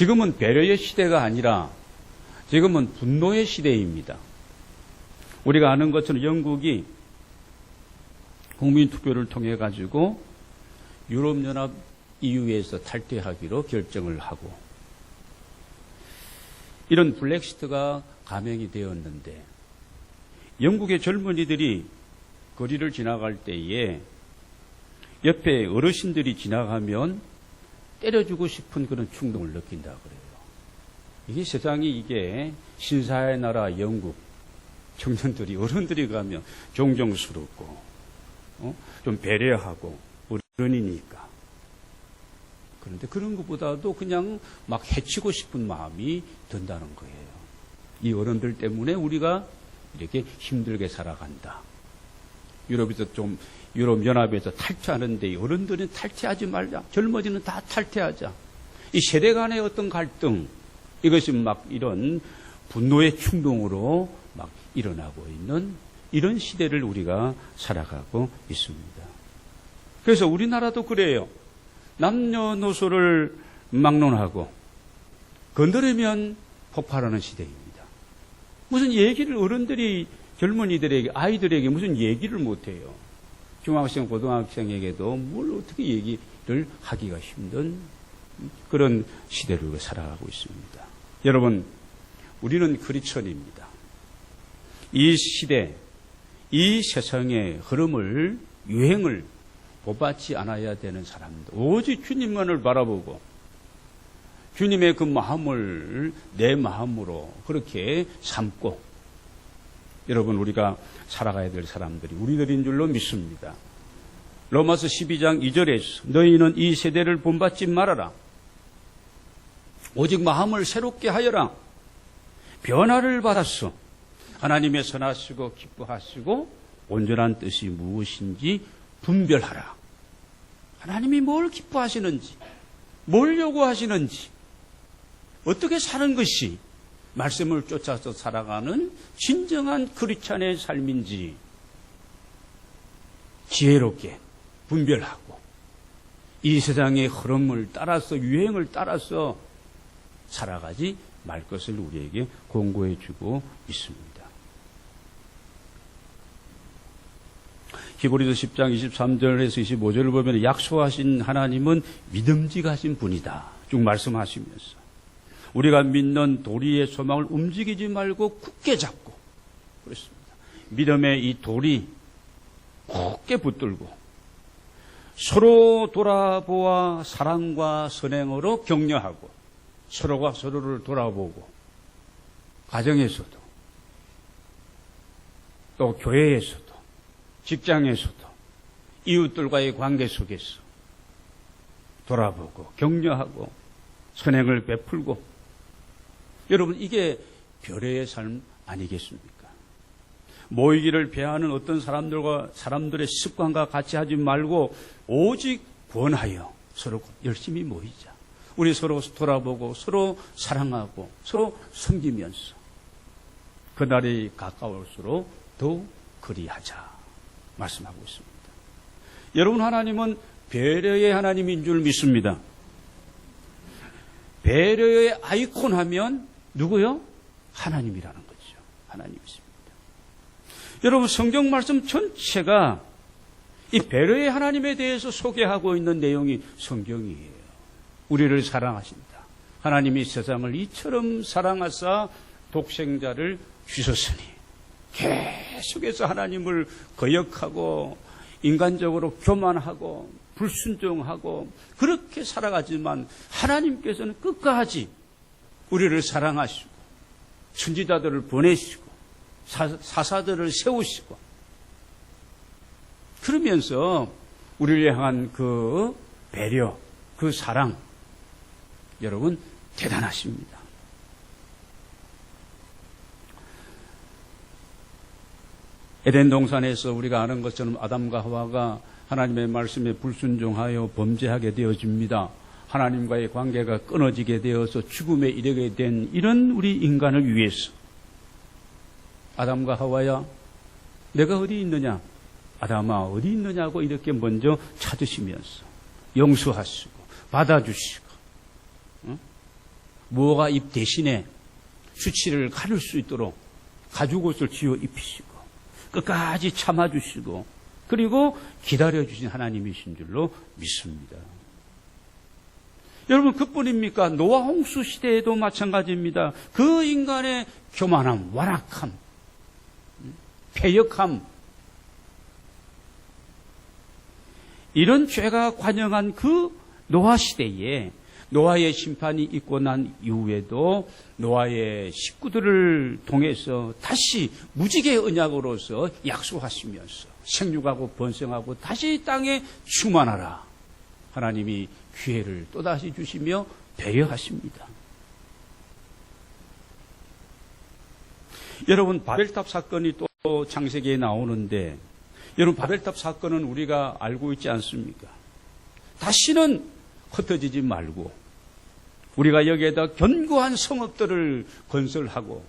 지금은 배려의 시대가 아니라 지금은 분노의 시대입니다. 우리가 아는 것처럼 영국이 국민투표를 통해 가지고 유럽연합 EU에서 탈퇴하기로 결정을 하고 이런 블랙시트가 감행이 되었는데 영국의 젊은이들이 거리를 지나갈 때에 옆에 어르신들이 지나가면 때려주고 싶은 그런 충동을 느낀다 그래요. 이게 세상이 이게 신사의 나라 영국 청년들이 어른들이 가면 존경스럽고 좀 배려하고 어른이니까. 그런데 그런 것보다도 그냥 막 해치고 싶은 마음이 든다는 거예요. 이 어른들 때문에 우리가 이렇게 힘들게 살아간다. 유럽연합에서 탈퇴하는데 어른들은 탈퇴하지 말자. 젊은이는 다 탈퇴하자. 이 세대 간의 어떤 갈등, 이것이 막 이런 분노의 충동으로 막 일어나고 있는 이런 시대를 우리가 살아가고 있습니다. 그래서 우리나라도 그래요. 남녀노소를 막론하고 건드리면 폭발하는 시대입니다. 무슨 얘기를 어른들이 젊은이들에게 아이들에게 무슨 얘기를 못해요. 중학생 고등학생에게도 뭘 어떻게 얘기를 하기가 힘든 그런 시대를 살아가고 있습니다. 여러분, 우리는 크리스천입니다. 이 시대, 이 세상의 흐름을, 유행을 본받지 않아야 되는 사람들, 오직 주님만을 바라보고 주님의 그 마음을 내 마음으로 그렇게 삼고 여러분, 우리가 살아가야 될 사람들이 우리들인 줄로 믿습니다. 로마서 12장 2절에서 너희는 이 세대를 본받지 말아라. 오직 마음을 새롭게 하여라. 변화를 받았어. 하나님의 선하시고 기뻐하시고 온전한 뜻이 무엇인지 분별하라. 하나님이 뭘 기뻐하시는지, 뭘 요구하시는지, 어떻게 사는 것이 말씀을 쫓아서 살아가는 진정한 크리스찬의 삶인지 지혜롭게 분별하고 이 세상의 흐름을 따라서 유행을 따라서 살아가지 말 것을 우리에게 공고해 주고 있습니다. 히브리서 10장 23절에서 25절을 보면 약속하신 하나님은 믿음직하신 분이다 쭉 말씀하시면서 우리가 믿는 도리의 소망을 움직이지 말고 굳게 잡고 그렇습니다. 믿음의 이 돌이 굳게 붙들고 서로 돌아보아 사랑과 선행으로 격려하고 서로가 서로를 돌아보고 가정에서도 또 교회에서도 직장에서도 이웃들과의 관계 속에서 돌아보고 격려하고 선행을 베풀고 여러분 이게 별의 삶 아니겠습니까? 모이기를 배하는 어떤 사람들의 습관과 같이 하지 말고 오직 권하여 서로 열심히 모이자. 우리 서로 돌아보고 서로 사랑하고 서로 섬기면서 그날이 가까울수록 더 그리하자 말씀하고 있습니다. 여러분 하나님은 배려의 하나님인 줄 믿습니다. 배려의 아이콘 하면 누구요? 하나님이라는 거죠. 하나님이십니다. 여러분 성경 말씀 전체가 이 배려의 하나님에 대해서 소개하고 있는 내용이 성경이에요. 우리를 사랑하신다. 하나님이 세상을 이처럼 사랑하사 독생자를 주셨으니 계속해서 하나님을 거역하고 인간적으로 교만하고 불순종하고 그렇게 살아가지만 하나님께서는 끝까지 우리를 사랑하시고 선지자들을 보내시고 사사들을 세우시고 그러면서 우리를 향한 그 배려, 그 사랑 여러분 대단하십니다. 에덴 동산에서 우리가 아는 것처럼 아담과 하와가 하나님의 말씀에 불순종하여 범죄하게 되어집니다. 하나님과의 관계가 끊어지게 되어서 죽음에 이르게 된 이런 우리 인간을 위해서 아담과 하와야 내가 어디 있느냐? 아담아 어디 있느냐고 이렇게 먼저 찾으시면서 용서하시고 받아주시고 무화과 잎 대신에 수치를 가릴 수 있도록 가죽옷을 지어 입히시고 끝까지 참아주시고 그리고 기다려주신 하나님이신 줄로 믿습니다. 여러분, 그뿐입니까? 노아 홍수 시대에도 마찬가지입니다. 그 인간의 교만함, 완악함, 패역함, 이런 죄가 관영한 그 노아 시대에 노아의 심판이 있고 난 이후에도 노아의 식구들을 통해서 다시 무지개 언약으로서 약속하시면서 생육하고 번성하고 다시 땅에 충만하라. 하나님이 기회를 또다시 주시며 배려하십니다. 여러분, 바벨탑 사건이 또 창세기에 나오는데 여러분, 바벨탑 사건은 우리가 알고 있지 않습니까? 다시는 흩어지지 말고 우리가 여기에다 견고한 성읍들을 건설하고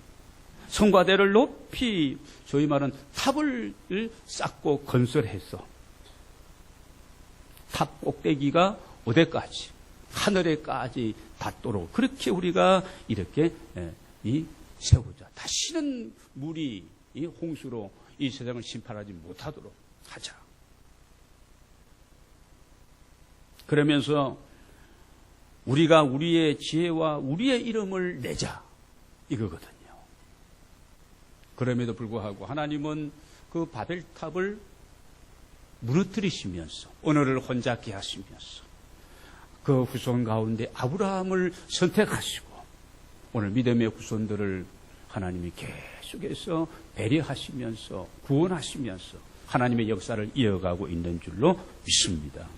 성과대를 높이 소위 말하는 탑을 쌓고 건설해서 탑 꼭대기가 어디까지 하늘에까지 닿도록 그렇게 우리가 이렇게 세우자. 다시는 물이 이 홍수로 이 세상을 심판하지 못하도록 하자. 그러면서 우리가 우리의 지혜와 우리의 이름을 내자 이거거든요. 그럼에도 불구하고 하나님은 그 바벨탑을 무너뜨리시면서 언어를 혼잡게 하시면서 그 후손 가운데 아브라함을 선택하시고 오늘 믿음의 후손들을 하나님이 계속해서 배려하시면서 구원하시면서 하나님의 역사를 이어가고 있는 줄로 믿습니다.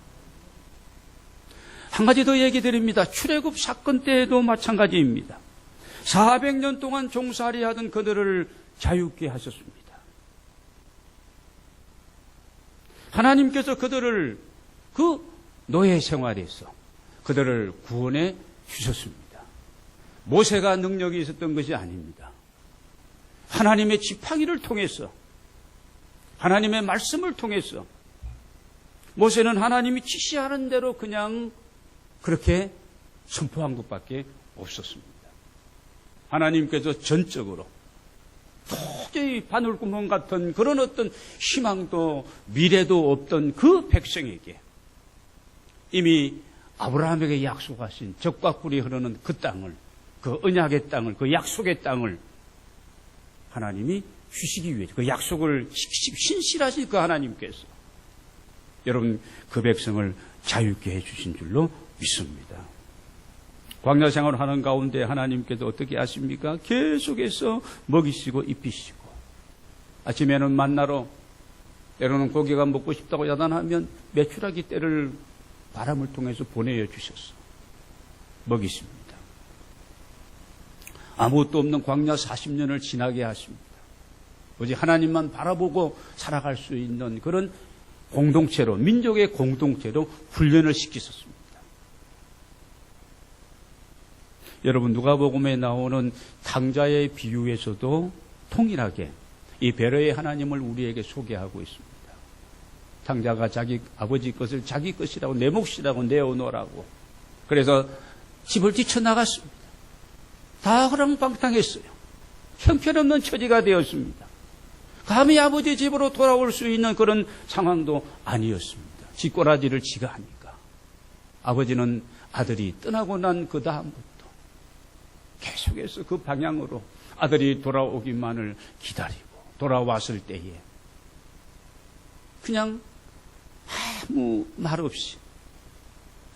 한 가지 더 얘기 드립니다. 출애굽 사건 때에도 마찬가지입니다. 400년 동안 종살이 하던 그들을 자유케 하셨습니다. 하나님께서 그들을 그 노예 생활에서 그들을 구원해 주셨습니다. 모세가 능력이 있었던 것이 아닙니다. 하나님의 지팡이를 통해서 하나님의 말씀을 통해서 모세는 하나님이 지시하는 대로 그냥 그렇게 선포한 것밖에 없었습니다. 하나님께서 전적으로 도저히 바늘구멍 같은 그런 어떤 희망도 미래도 없던 그 백성에게 이미 아브라함에게 약속하신 적과 꿀이 흐르는 그 땅을, 그 언약의 땅을, 그 약속의 땅을 하나님이 주시기 위해 그 약속을 신실하신 그 하나님께서 여러분 그 백성을 자유케 해주신 줄로 믿습니다. 광야 생활을 하는 가운데 하나님께서 어떻게 하십니까? 계속해서 먹이시고 입히시고 아침에는 만나로 때로는 고기가 먹고 싶다고 야단하면 메추라기 떼를 바람을 통해서 보내어 주셔서 먹이십니다. 아무것도 없는 광야 40년을 지나게 하십니다. 오직 하나님만 바라보고 살아갈 수 있는 그런 공동체로, 민족의 공동체로 훈련을 시키셨습니다. 여러분, 누가복음에 나오는 탕자의 비유에서도 동일하게 이 배려의 하나님을 우리에게 소개하고 있습니다. 탕자가 자기 아버지 것을 자기 것이라고 내 몫이라고 내어놓으라고 그래서 집을 뛰쳐나갔습니다. 다 허랑방탕했어요. 형편없는 처지가 되었습니다. 감히 아버지 집으로 돌아올 수 있는 그런 상황도 아니었습니다. 쥐꼬라지를 지가 하니까 아버지는 아들이 떠나고 난 그 다음부터 계속해서 그 방향으로 아들이 돌아오기만을 기다리고 돌아왔을 때에 그냥 아무 말 없이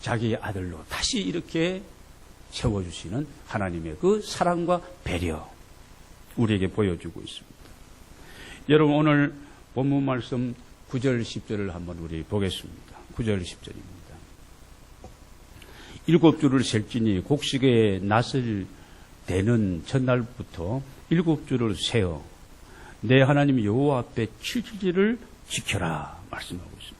자기의 아들로 다시 이렇게 세워주시는 하나님의 그 사랑과 배려 우리에게 보여주고 있습니다. 여러분, 오늘 본문 말씀 9절 10절을 한번 우리 보겠습니다. 9절 10절입니다. 7주를 셀지니 곡식의 낫을 되는 첫날부터 7주를 세어 내 하나님 여호와 앞에 7일을 지켜라 말씀하고 있습니다.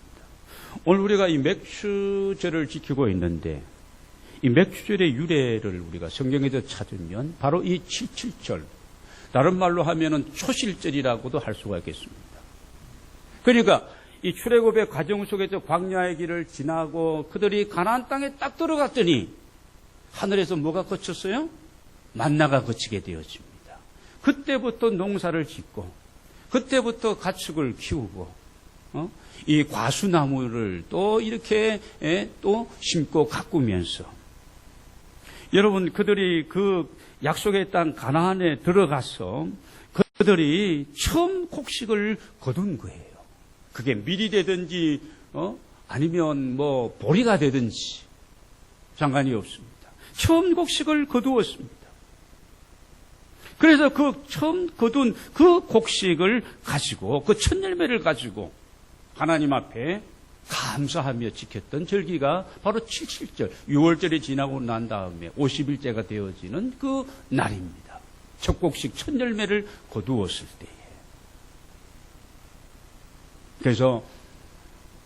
오늘 우리가 이 맥추절을 지키고 있는데 이 맥추절의 유래를 우리가 성경에서 찾으면 바로 이 77절, 다른 말로 하면은 초실절이라고도 할 수가 있겠습니다. 그러니까 이 출애굽의 과정 속에서 광야의 길을 지나고 그들이 가나안 땅에 딱 들어갔더니 하늘에서 뭐가 거쳤어요? 만나가 거치게 되어집니다. 그때부터 농사를 짓고, 그때부터 가축을 키우고, 이 과수나무를 또 이렇게 또 심고 가꾸면서, 여러분, 그들이 그 약속의 땅 가나안에 들어가서 그들이 처음 곡식을 거둔 거예요. 그게 밀이 되든지 아니면 뭐 보리가 되든지 상관이 없습니다. 처음 곡식을 거두었습니다. 그래서 그 처음 거둔 그 곡식을 가지고, 그 첫 열매를 가지고 하나님 앞에 감사하며 지켰던 절기가 바로 77절, 6월절이 지나고 난 다음에 50일째가 되어지는 그 날입니다. 첫 곡식 첫 열매를 거두었을 때에. 그래서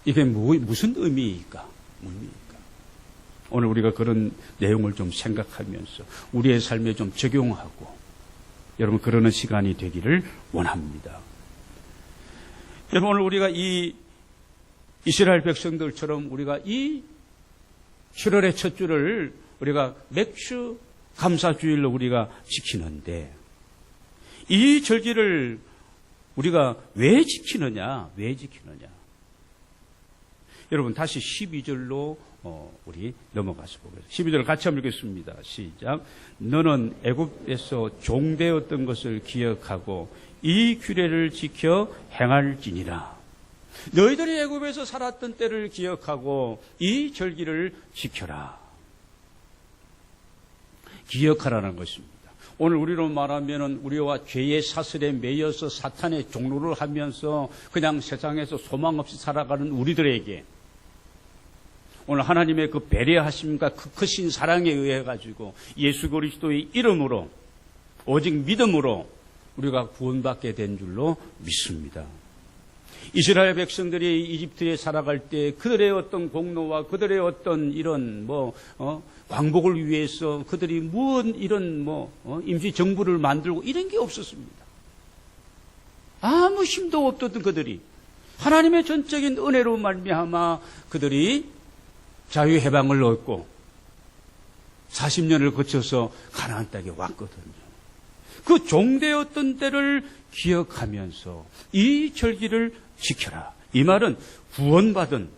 이게 무슨 의미일까? 오늘 우리가 그런 내용을 좀 생각하면서 우리의 삶에 좀 적용하고 여러분 그러는 시간이 되기를 원합니다. 여러분 오늘 우리가 이 이스라엘 백성들처럼 우리가 이 7월의 첫 주를 우리가 맥주 감사주일로 우리가 지키는데 이 절기를 우리가 왜 지키느냐? 여러분 다시 12절로 우리 넘어가서 보겠습니다. 12절 같이 한번 읽겠습니다. 시작. 너는 애굽에서 종되었던 것을 기억하고 이 규례를 지켜 행할지니라. 너희들이 애굽에서 살았던 때를 기억하고 이 절기를 지켜라. 기억하라는 것입니다. 오늘 우리로 말하면은 우리와 죄의 사슬에 매여서 사탄의 종로를 하면서 그냥 세상에서 소망 없이 살아가는 우리들에게 오늘 하나님의 그 배려하심과 그 크신 사랑에 의해 가지고 예수 그리스도의 이름으로 오직 믿음으로 우리가 구원받게 된 줄로 믿습니다. 이스라엘 백성들이 이집트에 살아갈 때 그들의 어떤 공로와 그들의 어떤 이런 광복을 위해서 그들이 무슨 이런 임시 정부를 만들고 이런 게 없었습니다. 아무 힘도 없었던 그들이 하나님의 전적인 은혜로 말미암아 그들이 자유해방을 얻고 40년을 거쳐서 가나안 땅에 왔거든요. 그 종되었던 때를 기억하면서 이 절기를 지켜라. 이 말은 구원받은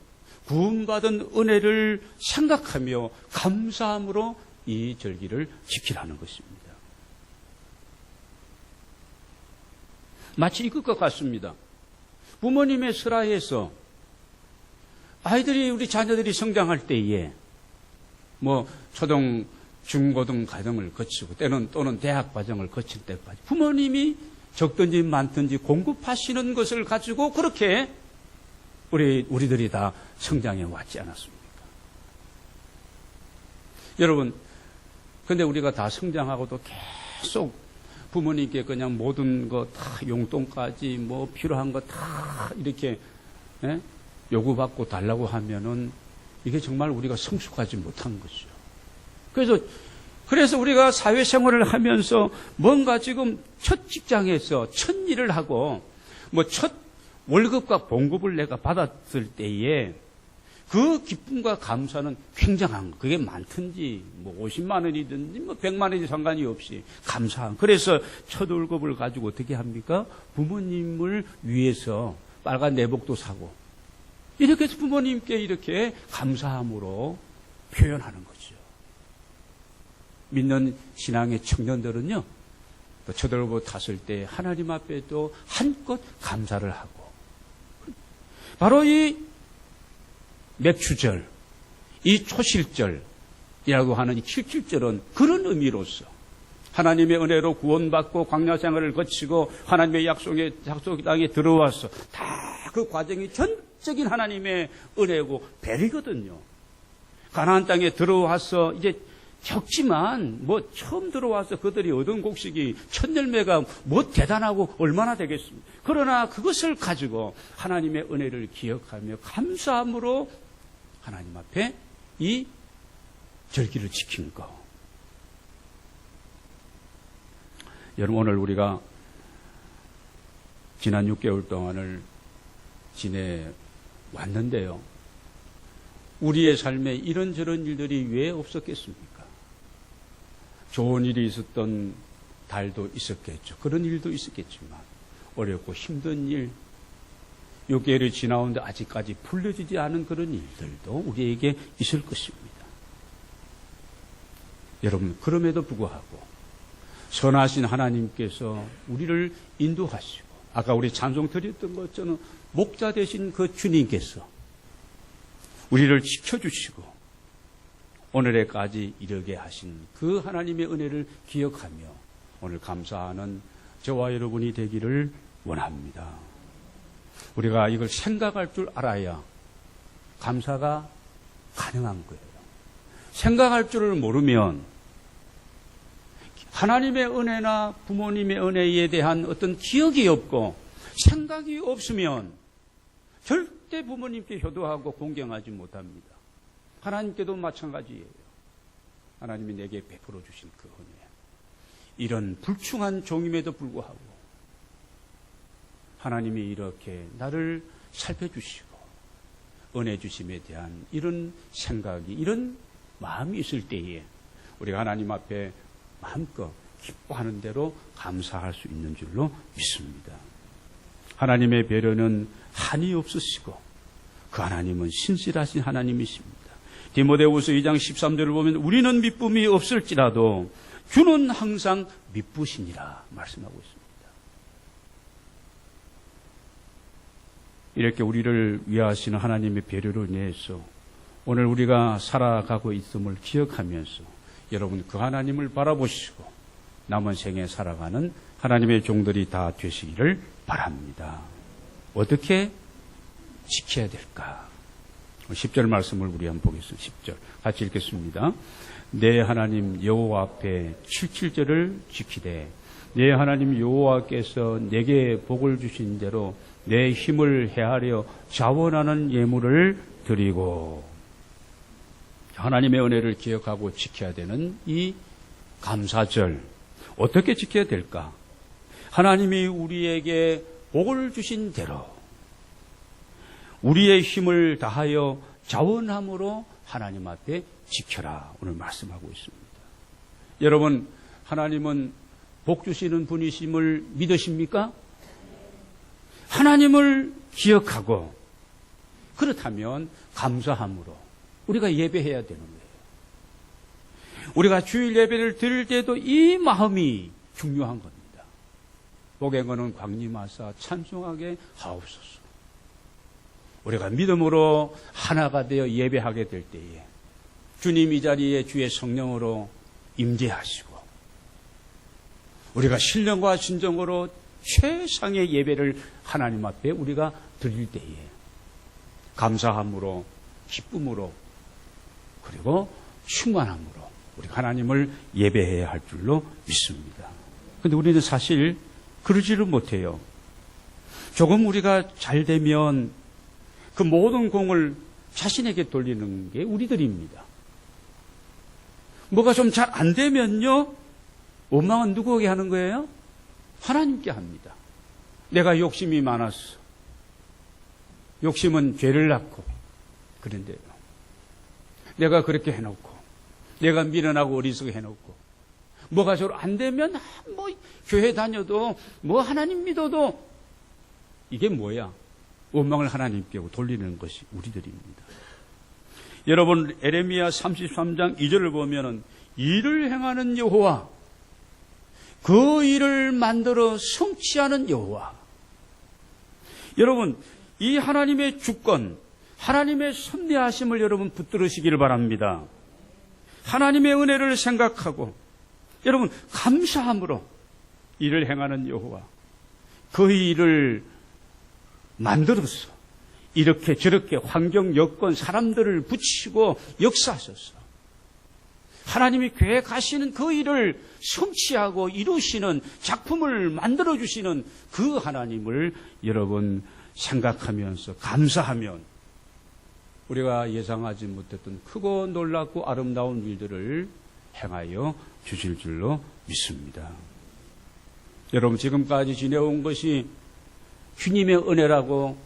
은혜를 생각하며 감사함으로 이 절기를 지키라는 것입니다. 마치 이것과 같습니다. 부모님의 슬하에서 아이들이 우리 자녀들이 성장할 때에 초등, 중고등 과정을 거치고 또는 대학 과정을 거칠 때까지 부모님이 적든지 많든지 공급하시는 것을 가지고 그렇게 우리들이 다 성장해 왔지 않았습니까? 여러분, 근데 우리가 다 성장하고도 계속 부모님께 그냥 모든 거 다 용돈까지 필요한 거 다 이렇게 요구받고 달라고 하면은 이게 정말 우리가 성숙하지 못한 거죠. 그래서 우리가 사회생활을 하면서 뭔가 지금 첫 직장에서 첫 일을 하고 첫 월급과 봉급을 내가 받았을 때에 그 기쁨과 감사는 굉장한 거. 그게 많든지 50만 원이든지 100만 원이 상관이 없이 감사한. 그래서 첫 월급을 가지고 어떻게 합니까? 부모님을 위해서 빨간 내복도 사고 이렇게 해서 부모님께 이렇게 감사함으로 표현하는 거죠. 믿는 신앙의 청년들은요, 또 쳐들고 탔을 때 하나님 앞에 또 한껏 감사를 하고, 바로 이 맥추절, 이 초실절이라고 하는 이 77절은 그런 의미로서 하나님의 은혜로 구원받고 광야 생활을 거치고 하나님의 약속 땅에 들어와서 다 그 과정이 전적인 하나님의 은혜고 배리거든요. 가나안 땅에 들어와서 이제 적지만 처음 들어와서 그들이 얻은 곡식이 첫 열매가 대단하고 얼마나 되겠습니까? 그러나 그것을 가지고 하나님의 은혜를 기억하며 감사함으로 하나님 앞에 이 절기를 지킨 거. 여러분, 오늘 우리가 지난 6개월 동안을 지내왔는데요. 우리의 삶에 이런저런 일들이 왜 없었겠습니까? 좋은 일이 있었던 달도 있었겠죠. 그런 일도 있었겠지만 어렵고 힘든 일, 6개월이 지나오는데 아직까지 풀려지지 않은 그런 일들도 우리에게 있을 것입니다. 여러분, 그럼에도 불구하고 선하신 하나님께서 우리를 인도하시고, 아까 우리 찬송 드렸던 것처럼 목자 되신 그 주님께서 우리를 지켜주시고 오늘에까지 이르게 하신 그 하나님의 은혜를 기억하며 오늘 감사하는 저와 여러분이 되기를 원합니다. 우리가 이걸 생각할 줄 알아야 감사가 가능한 거예요. 생각할 줄을 모르면 하나님의 은혜나 부모님의 은혜에 대한 어떤 기억이 없고 생각이 없으면 절대 부모님께 효도하고 공경하지 못합니다. 하나님께도 마찬가지예요. 하나님이 내게 베풀어 주신 그 은혜. 이런 불충한 종임에도 불구하고 하나님이 이렇게 나를 살펴주시고 은혜 주심에 대한 이런 생각이, 이런 마음이 있을 때에 우리가 하나님 앞에 마음껏 기뻐하는 대로 감사할 수 있는 줄로 믿습니다. 하나님의 배려는 한이 없으시고 그 하나님은 신실하신 하나님이십니다. 디모데후서 2장 13절을 보면 우리는 미쁨이 없을지라도 주는 항상 미쁘시니라 말씀하고 있습니다. 이렇게 우리를 위하시는 하나님의 배려로 인해서 오늘 우리가 살아가고 있음을 기억하면서 여러분 그 하나님을 바라보시고 남은 생에 살아가는 하나님의 종들이 다 되시기를 바랍니다. 어떻게 지켜야 될까? 10절 말씀을 우리 한번 보겠습니다. 10절 같이 읽겠습니다. 내 하나님 여호와 앞에 77절을 지키되 내 하나님 여호와께서 내게 복을 주신 대로 내 힘을 헤아려 자원하는 예물을 드리고, 하나님의 은혜를 기억하고 지켜야 되는 이 감사절 어떻게 지켜야 될까? 하나님이 우리에게 복을 주신 대로 우리의 힘을 다하여 자원함으로 하나님 앞에 지켜라 오늘 말씀하고 있습니다. 여러분, 하나님은 복 주시는 분이심을 믿으십니까? 하나님을 기억하고 그렇다면 감사함으로 우리가 예배해야 되는 거예요. 우리가 주일 예배를 드릴 때도 이 마음이 중요한 겁니다. 복의 거는 광림하사 찬송하게 하옵소서. 우리가 믿음으로 하나가 되어 예배하게 될 때에 주님 이 자리에 주의 성령으로 임재하시고 우리가 신령과 진정으로 최상의 예배를 하나님 앞에 우리가 드릴 때에 감사함으로, 기쁨으로, 그리고 충만함으로 우리가 하나님을 예배해야 할 줄로 믿습니다. 그런데 우리는 사실 그러지를 못해요. 조금 우리가 잘 되면 그 모든 공을 자신에게 돌리는 게 우리들입니다. 뭐가 좀 잘 안 되면요, 원망은 누구에게 하는 거예요? 하나님께 합니다. 내가 욕심이 많았어. 욕심은 죄를 낳고 그런데요. 내가 그렇게 해놓고 내가 미련하고 어리석게 해놓고 뭐가 잘 안 되면 뭐 교회 다녀도 뭐 하나님 믿어도 이게 뭐야? 원망을 하나님께 돌리는 것이 우리들입니다. 여러분, 에레미야 33장 2절을 보면은 일을 행하는 여호와, 그 일을 만들어 성취하는 여호와. 여러분, 이 하나님의 주권, 하나님의 섭리하심을 여러분 붙들으시기를 바랍니다. 하나님의 은혜를 생각하고 여러분 감사함으로 일을 행하는 여호와, 그 일을 만들어서 이렇게 저렇게 환경, 여건, 사람들을 붙이고 역사하셔서 하나님이 계획하시는 그 일을 성취하고 이루시는 작품을 만들어주시는 그 하나님을 여러분 생각하면서 감사하면 우리가 예상하지 못했던 크고 놀랍고 아름다운 일들을 행하여 주실 줄로 믿습니다. 여러분, 지금까지 지내온 것이 주님의 은혜라고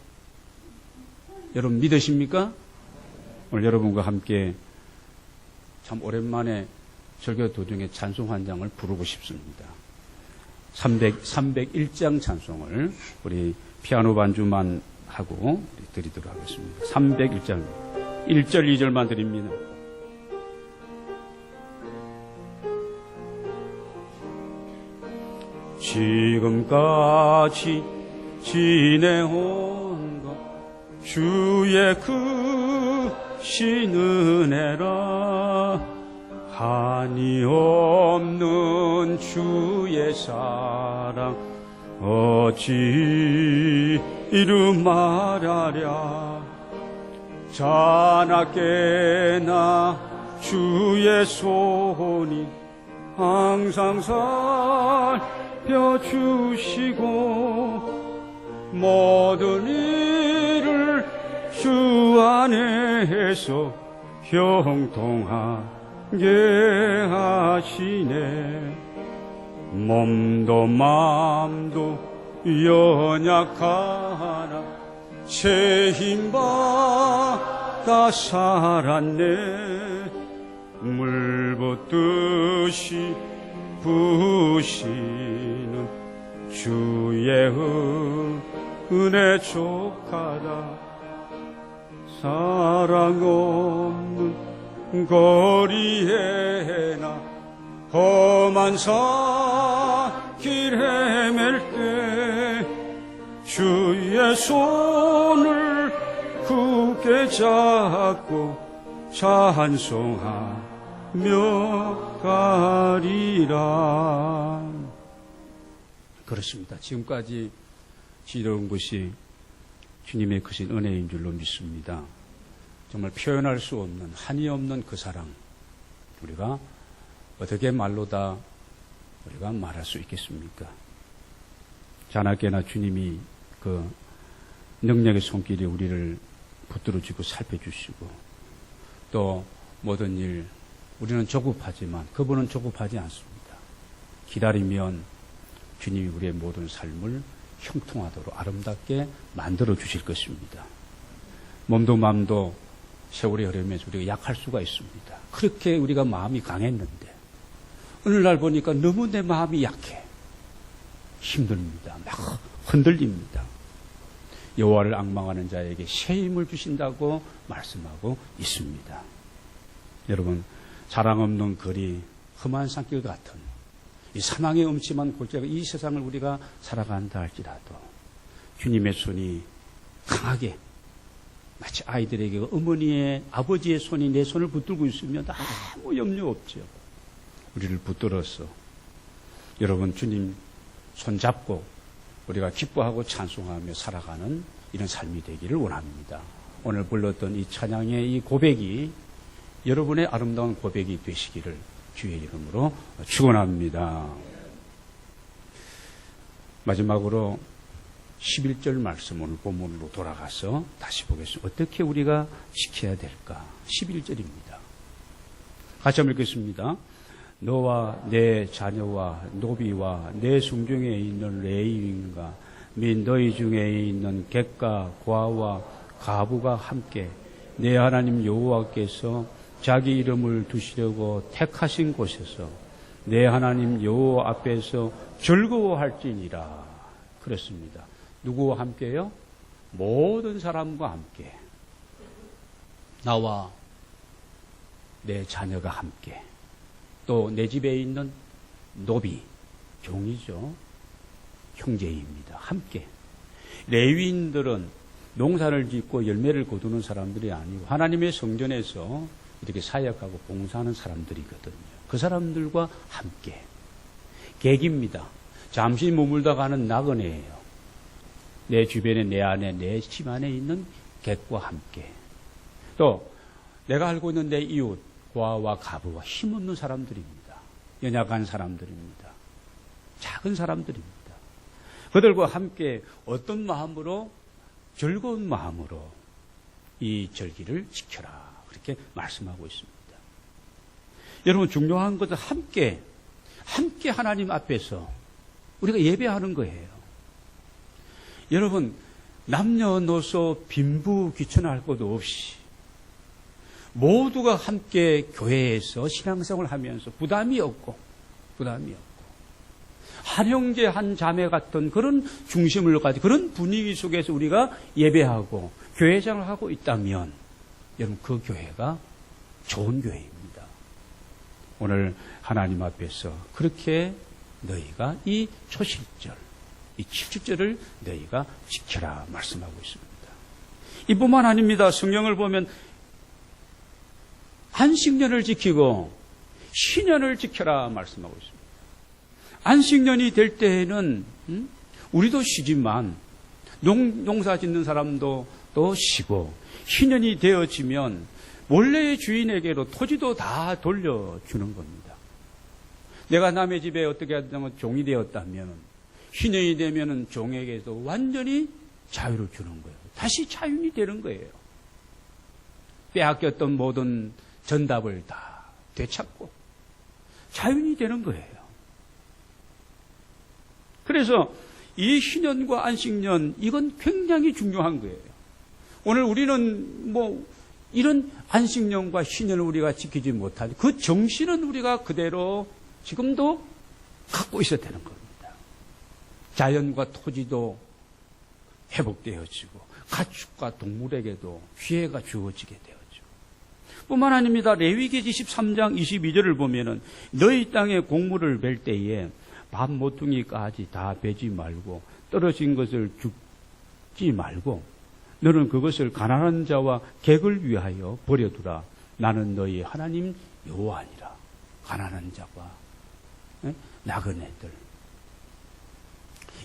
여러분 믿으십니까? 오늘 여러분과 함께 참 오랜만에 설교 도중에 찬송 한 장을 부르고 싶습니다. 301장 찬송을 우리 피아노 반주만 하고 드리도록 하겠습니다. 301장 1절 2절만 드립니다. 지금까지 지내온 것 주의 크신 은혜라 한이 없는 주의 사랑 어찌 이루 말하랴 자나깨나 주의 손이 항상 살펴주시고 모든 일을 주 안에서 형통하게 하시네 몸도 마음도 연약하나 새 힘받아 살았네 물 붓듯이 부시는 주의 은혜 족하다 사랑 없는 거리에나 험한 길 헤맬 때 주의 손을 굳게 잡고 찬송하며 가리라. 그렇습니다. 지금까지 지려온 것이 주님의 크신 은혜인 줄로 믿습니다. 정말 표현할 수 없는 한이 없는 그 사랑 우리가 어떻게 말로 다 우리가 말할 수 있겠습니까? 자나깨나 주님이 그 능력의 손길이 우리를 붙들어주고 살펴주시고 또 모든 일 우리는 조급하지만 그분은 조급하지 않습니다. 기다리면 주님이 우리의 모든 삶을 형통하도록 아름답게 만들어 주실 것입니다. 몸도 마음도 세월이 흐르면서 우리가 약할 수가 있습니다. 그렇게 우리가 마음이 강했는데 어느 날 보니까 너무 내 마음이 약해. 힘듭니다. 막 흔들립니다. 여호와를 앙망하는 자에게 새 힘을 주신다고 말씀하고 있습니다. 여러분 사랑 없는 거리 험한 산길 같은 이 사망의 음침한 골짜기 이 세상을 우리가 살아간다 할지라도 주님의 손이 강하게 마치 아이들에게 어머니의 아버지의 손이 내 손을 붙들고 있으면 아무 염려 없죠. 우리를 붙들어서 여러분 주님 손잡고 우리가 기뻐하고 찬송하며 살아가는 이런 삶이 되기를 원합니다. 오늘 불렀던 이 찬양의 이 고백이 여러분의 아름다운 고백이 되시기를 주의 이름으로 축원합니다. 마지막으로 11절 말씀 오늘 본문으로 돌아가서 다시 보겠습니다. 어떻게 우리가 지켜야 될까? 11절입니다. 같이 한번 읽겠습니다. 너와 내 자녀와 노비와 내 궁중에 있는 레위인과 및 너희 중에 있는 객과 과와 가부가 함께 내 하나님 여호와께서 자기 이름을 두시려고 택하신 곳에서 내 하나님 여호와 앞에서 즐거워할지니라. 그렇습니다. 누구와 함께요? 모든 사람과 함께. 나와 내 자녀가 함께. 또 내 집에 있는 노비, 종이죠. 형제입니다. 함께. 레위인들은 농사를 짓고 열매를 거두는 사람들이 아니고 하나님의 성전에서 이렇게 사역하고 봉사하는 사람들이거든요. 그 사람들과 함께. 객입니다. 잠시 머물다 가는 나그네예요. 내 주변에, 내 안에, 내 집 안에 있는 객과 함께. 또 내가 알고 있는 내 이웃, 고아와 가부와 힘없는 사람들입니다. 연약한 사람들입니다. 작은 사람들입니다. 그들과 함께 어떤 마음으로? 즐거운 마음으로 이 절기를 지켜라. 그렇게 말씀하고 있습니다. 여러분 중요한 것은 함께 하나님 앞에서 우리가 예배하는 거예요. 여러분 남녀노소 빈부 귀천할 것도 없이 모두가 함께 교회에서 신앙생활을 하면서 부담이 없고 한 형제 한 자매 같은 그런 중심을 가지고 그런 분위기 속에서 우리가 예배하고 교회생활을 하고 있다면 여러분 그 교회가 좋은 교회입니다. 오늘 하나님 앞에서 그렇게 너희가 이 초실절, 이 70절을 너희가 지켜라 말씀하고 있습니다. 이뿐만 아닙니다. 성경을 보면 안식년을 지키고 신년을 지켜라 말씀하고 있습니다. 안식년이 될 때에는 우리도 쉬지만 농사 짓는 사람도 또 쉬고 신년이 되어지면 원래의 주인에게로 토지도 다 돌려주는 겁니다. 내가 남의 집에 어떻게 하면 종이 되었다면 신년이 되면 종에게도 완전히 자유를 주는 거예요. 다시 자유인이 되는 거예요. 빼앗겼던 모든 전답을 다 되찾고 자유인이 되는 거예요. 그래서 이 신년과 안식년 이건 굉장히 중요한 거예요. 오늘 우리는 이런 안식년과 신년을 우리가 지키지 못하지 그 정신은 우리가 그대로 지금도 갖고 있어야 되는 겁니다. 자연과 토지도 회복되어지고 가축과 동물에게도 기회가 주어지게 되어지고 뿐만 아닙니다. 레위기 23장 22절을 보면은 너희 땅에 곡물을 벨 때에 밥 모퉁이까지 다 베지 말고 떨어진 것을 줍지 말고 너는 그것을 가난한 자와 객을 위하여 버려두라. 나는 너희 하나님 여호와니라. 가난한 자와 나그네들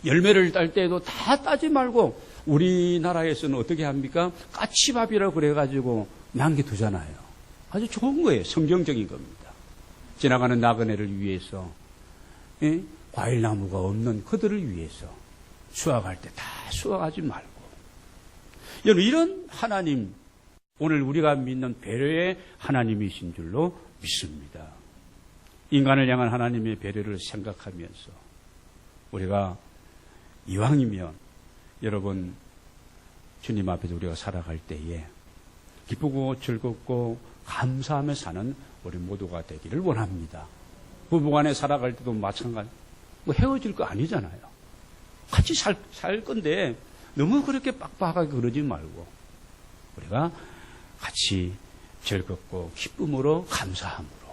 열매를 딸 때도 다 따지 말고 우리나라에서는 어떻게 합니까? 까치밥이라고 그래가지고 남겨두잖아요. 아주 좋은 거예요. 성경적인 겁니다. 지나가는 나그네를 위해서 과일나무가 없는 그들을 위해서 수확할 때 다 수확하지 말고 여러분 이런 하나님 오늘 우리가 믿는 배려의 하나님이신 줄로 믿습니다. 인간을 향한 하나님의 배려를 생각하면서 우리가 이왕이면 여러분 주님 앞에서 우리가 살아갈 때에 기쁘고 즐겁고 감사하며 사는 우리 모두가 되기를 원합니다. 부부간에 살아갈 때도 마찬가지 헤어질 거 아니잖아요. 같이 살 건데 너무 그렇게 빡빡하게 그러지 말고 우리가 같이 즐겁고 기쁨으로 감사함으로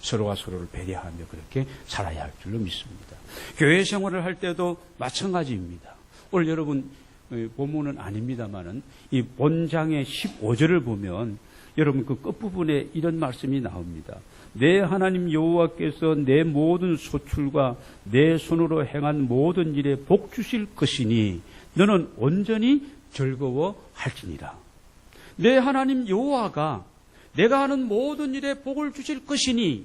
서로가 서로를 배려하며 그렇게 살아야 할 줄로 믿습니다. 교회 생활을 할 때도 마찬가지입니다. 오늘 여러분 본문은 아닙니다만은 이 본장의 15절을 보면 여러분 그 끝부분에 이런 말씀이 나옵니다. 내 하나님 여호와께서 내 모든 소출과 내 손으로 행한 모든 일에 복 주실 것이니 너는 온전히 즐거워할지니라. 내 하나님 여호와가 내가 하는 모든 일에 복을 주실 것이니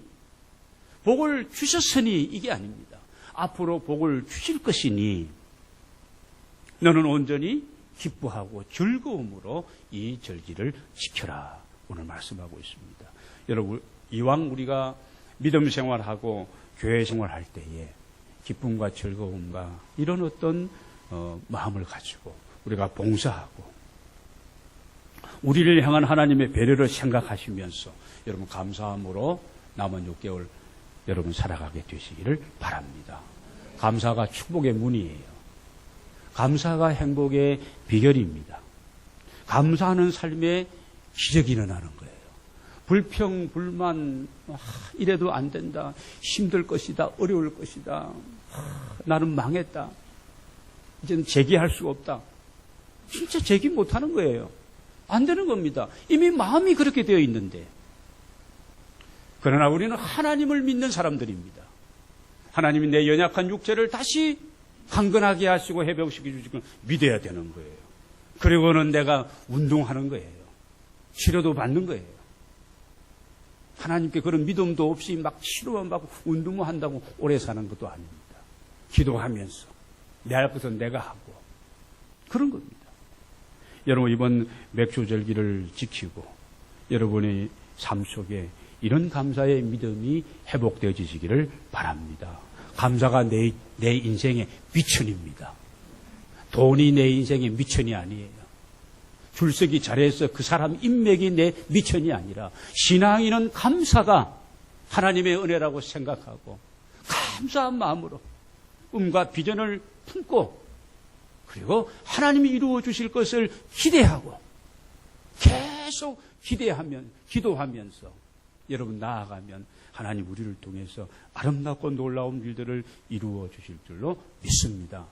복을 주셨으니 이게 아닙니다. 앞으로 복을 주실 것이니 너는 온전히 기뻐하고 즐거움으로 이 절기를 지켜라. 오늘 말씀하고 있습니다. 여러분 이왕 우리가 믿음 생활하고 교회 생활할 때에 기쁨과 즐거움과 이런 어떤 마음을 가지고 우리가 봉사하고 우리를 향한 하나님의 배려를 생각하시면서 여러분 감사함으로 남은 6개월 여러분 살아가게 되시기를 바랍니다. 감사가 축복의 문이에요. 감사가 행복의 비결입니다. 감사하는 삶에 기적이 일어나는 거예요. 불평, 불만, 이래도 안 된다. 힘들 것이다. 어려울 것이다. 나는 망했다. 이제는 재기할 수가 없다. 진짜 재기 못하는 거예요. 안 되는 겁니다. 이미 마음이 그렇게 되어 있는데. 그러나 우리는 하나님을 믿는 사람들입니다. 하나님이 내 연약한 육체를 다시 강건하게 하시고 회복시켜 주시고 믿어야 되는 거예요. 그리고는 내가 운동하는 거예요. 치료도 받는 거예요. 하나님께 그런 믿음도 없이 막 치료만 받고 운동만 한다고 오래 사는 것도 아닙니다. 기도하면서 내 앞에서 내가 하고 그런 겁니다. 여러분 이번 맥주절기를 지키고 여러분의 삶 속에 이런 감사의 믿음이 회복되어지시기를 바랍니다. 감사가 내 인생의 미천입니다. 돈이 내 인생의 미천이 아니에요. 줄서기 잘해서 그 사람 인맥이 내 미천이 아니라 신앙인은 감사가 하나님의 은혜라고 생각하고 감사한 마음으로 꿈과 비전을 품고 그리고 하나님이 이루어 주실 것을 기대하고 계속 기도하면서 여러분 나아가면 하나님 우리를 통해서 아름답고 놀라운 일들을 이루어 주실 줄로 믿습니다.